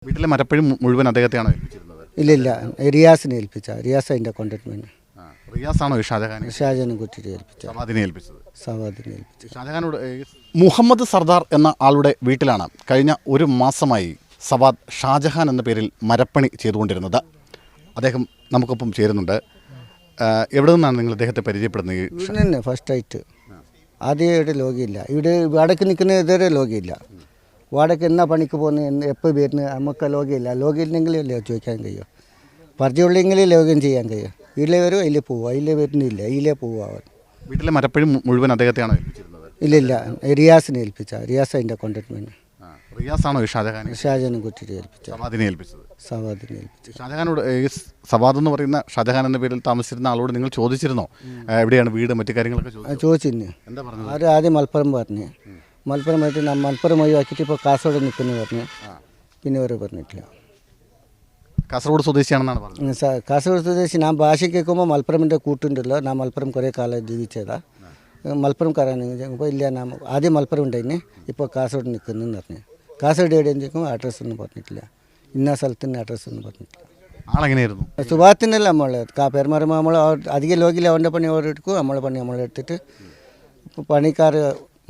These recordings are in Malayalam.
വീട്ടിലെ മരപ്പഴി മുഴുവൻ അദ്ദേഹത്തെയാണോ ഏൽപ്പിച്ചിരുന്നത്? ഇല്ല റിയാസിനെ ഏൽപ്പിച്ച. റിയാസ് അതിൻ്റെ കോൺട്രാക്ട്മെൻറ്റ്. റിയാസാണോ ഷാജാനെ കുറ്റിട്ട് ഏൽപ്പിച്ച. സവാദിനെ ഏൽപ്പിച്ചത്. സവാദിനെ ഏൽപ്പിച്ച. ഷാജഹാനോട് മുഹമ്മദ് സർദാർ എന്ന ആളുടെ വീട്ടിലാണ് കഴിഞ്ഞ ഒരു മാസമായി സവാദ് ഷാജഹാൻ എന്ന പേരിൽ മരപ്പണി ചെയ്തുകൊണ്ടിരുന്നത്. അദ്ദേഹം നമുക്കൊപ്പം ചേരുന്നുണ്ട്. എവിടെ നിന്നാണ് നിങ്ങൾ അദ്ദേഹത്തെ പരിചയപ്പെടുന്നത്? ഇവിടെ തന്നെ ഫസ്റ്റായിട്ട്. ആദ്യം ഇവിടെ ലോകിയില്ല. ഇവിടെ വാടക നിൽക്കുന്ന ഇതുവരെ ലോകിയില്ല. വാടക എന്നാ പണിക്ക് പോകുന്നത്, എപ്പോൾ വരുന്നത്, നമുക്ക് ലോകിയില്ല. ലോകിയില്ലെങ്കിലല്ലേ ചോദിക്കാൻ കഴിയും. പരിചയമുള്ളെങ്കിൽ ലോകം ചെയ്യാൻ കഴിയും. ഇതിലെ വരും, അതിലേ പോവുക. അതിലേ വരുന്നില്ല, ഇതിലേ പോവുക. വീട്ടിലെ മരപ്പഴി മുഴുവൻ അദ്ദേഹത്തെയാണോ ഏൽപ്പിച്ചിരുന്നത്? ഇല്ല റിയാസിനെ ഏൽപ്പിച്ച. റിയാസ് അതിൻ്റെ കോൺട്രാക്ട്മെൻറ്റ്. റിയാസാണോ ഷാജാനെ കുറ്റിട്ട് ഏൽപ്പിച്ച. സവാദിനെ ഏൽപ്പിച്ചത്. സവാദിനെ ഏൽപ്പിച്ച. ഷാജഹാനോട് സവാദ് എന്ന് പറയുന്ന ഷാജഹാൻ എന്ന പേരിൽ താമസിച്ചിരുന്ന ആളോട് നിങ്ങൾ ചോദിച്ചിരുന്നോ എവിടെയാണ് വീട്, മറ്റു കാര്യങ്ങളൊക്കെ ചോദിച്ചിരുന്നു? എന്താ പറഞ്ഞത്? അവർ ആദ്യം മലപ്പുറം പറഞ്ഞു. മലപ്പുറം പോയിട്ട് മലപ്പുറം ഒഴിവാക്കിയിട്ട് ഇപ്പോൾ കാസർഗോഡ് നിൽക്കുന്നു പറഞ്ഞു. പിന്നെ അവർ പറഞ്ഞിട്ടില്ല. കാസർഗോഡ് സ്വദേശിയാണെന്നാണ് പറഞ്ഞത്. കാസർഗോഡ് സ്വദേശി. ഞാൻ ഭാഷ കേൾക്കുമ്പോൾ മലപ്പുറമിൻ്റെ കൂട്ടുണ്ടല്ലോ. ഞാൻ മലപ്പുറം കുറേ കാലം ജീവിച്ചതാ. മലപ്പുറംകാരാണ്. ഇപ്പോൾ ഇല്ല, ഞാൻ ആദ്യം മലപ്പുറം ഉണ്ടായിന്, ഇപ്പോൾ കാസർഗോഡ് നിൽക്കുന്നു എന്ന് പറഞ്ഞു. കാസർഗോഡ് എവിടെയെന്ന് ചോദിക്കുമ്പോൾ അഡ്രസ്സൊന്നും പറഞ്ഞിട്ടില്ല. ഇന്ന സ്ഥലത്തിൻ്റെ അഡ്രസ്സൊന്നും പറഞ്ഞിട്ടില്ല. ആളെങ്ങനെയായിരുന്നു? സുഭാത്തിനല്ല നമ്മൾ പെരുമാറുമ്പോൾ നമ്മൾ അധികം ലോകില്ല. അവൻ്റെ പണി അവർ എടുക്കും, നമ്മളെ പണി നമ്മളെടുത്തിട്ട്. ഇപ്പോൾ പണിക്കാർ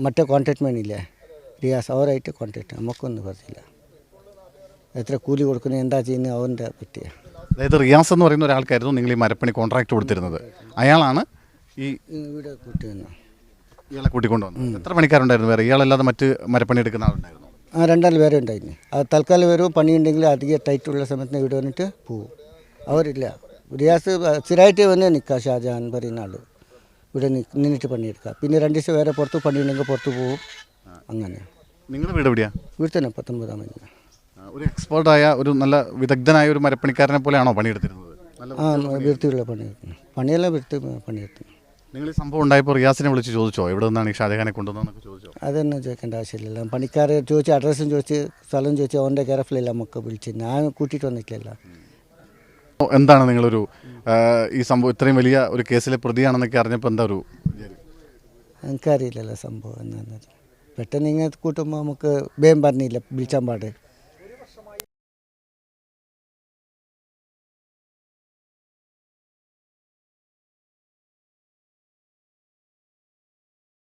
മറ്റേ കോൺട്രാക്ട്മെൻ്റ് ഇല്ലേ, റിയാസ്, അവരായിട്ട് കോൺട്രാക്ട്. നമുക്കൊന്നും പറഞ്ഞില്ല. എത്ര കൂലി കൊടുക്കുന്നത്, എന്താ ചെയ്യുന്നത്, അവൻ്റെ പറ്റിയ. അതായത് റിയാസ് എന്ന് പറയുന്ന ഒരാൾക്കായിരുന്നു നിങ്ങൾ ഈ മരപ്പണി കോൺട്രാക്ട് കൊടുത്തിരുന്നത്. അയാളാണ് ഈ ഇവിടെ കൂട്ടിവന്നു. ഇയാളെ കൂട്ടിക്കൊണ്ടുവന്നത്. എത്ര പണിക്കാരുണ്ടായിരുന്നു വേറെ? ഇയാളല്ലാതെ മറ്റ് മരപ്പണി എടുക്കുന്ന ആളുണ്ടായിരുന്നു? രണ്ടാൾ പേരെ ഉണ്ടായിരുന്നു. അത് തൽക്കാലം വരും. പണിയുണ്ടെങ്കിൽ അധികം ടൈറ്റുള്ള സമയത്ത് ഇവിടെ വന്നിട്ട് പോവും. അവരില്ല. റിയാസ് സ്ഥിരമായിട്ട് വന്ന് നിൽക്കുക. ഷാജഹാൻ പറയുന്ന ആൾ ഇവിടെ നിന്നിട്ട് പണിയെടുക്കുക. പിന്നെ 2 ദിവസം വേറെ പുറത്ത് പണിയുണ്ടെങ്കിൽ പുറത്ത് പോവും. അങ്ങനെ. നിങ്ങളുടെ വീട് എവിടെയാണ്? ഇവിടെ തന്നെ 19-ാം മൈലിൽ. ഒരു എക്സ്പേർട്ടായ ഒരു നല്ല വിദഗ്ധനായ ഒരു മരപ്പണിക്കാരനെ പോലെയാണോ പണിയെടുത്തിരുന്നത്? വൃത്തിയുള്ള പണിയെടുക്കുന്നു. പണിയെല്ലാം വൃത്തി പണിയെടുക്കുന്നു. നിങ്ങൾ ഈ സംഭവം ഉണ്ടായപ്പോൾ റിയാസിനെ വിളിച്ച് ചോദിച്ചോ എവിടെ നിന്നാണ് ഈ ഷാജഹാനെ കൊണ്ടുവന്നതെന്നൊക്കെ ചോദിച്ചോ? അതൊന്നും ചോദിക്കേണ്ട ആവശ്യമില്ലല്ലോ. പണിക്കാരെ ചോദിച്ച് അഡ്രസ്സും ചോദിച്ച് സ്ഥലം ചോദിച്ച് അവൻ്റെ കെയർഫിലല്ല നമുക്ക് വിളിച്ച്. ഞാൻ കൂട്ടിയിട്ട് വന്നിട്ടില്ലല്ലോ. എന്താണ് നിങ്ങളൊരു ഈ സംഭവം ഇത്രയും വലിയ ഒരു കേസിലെ പ്രതിയാണെന്നൊക്കെ അറിഞ്ഞപ്പോൾ എന്താ ഒരു? എനിക്കറിയില്ലല്ലോ സംഭവം എന്താണെന്ന്. പെട്ടെന്ന് ഇങ്ങനെ കൂട്ടുമ്പോൾ നമുക്ക് വേഗം പറഞ്ഞില്ല, വിളിച്ചാൻ പാട്.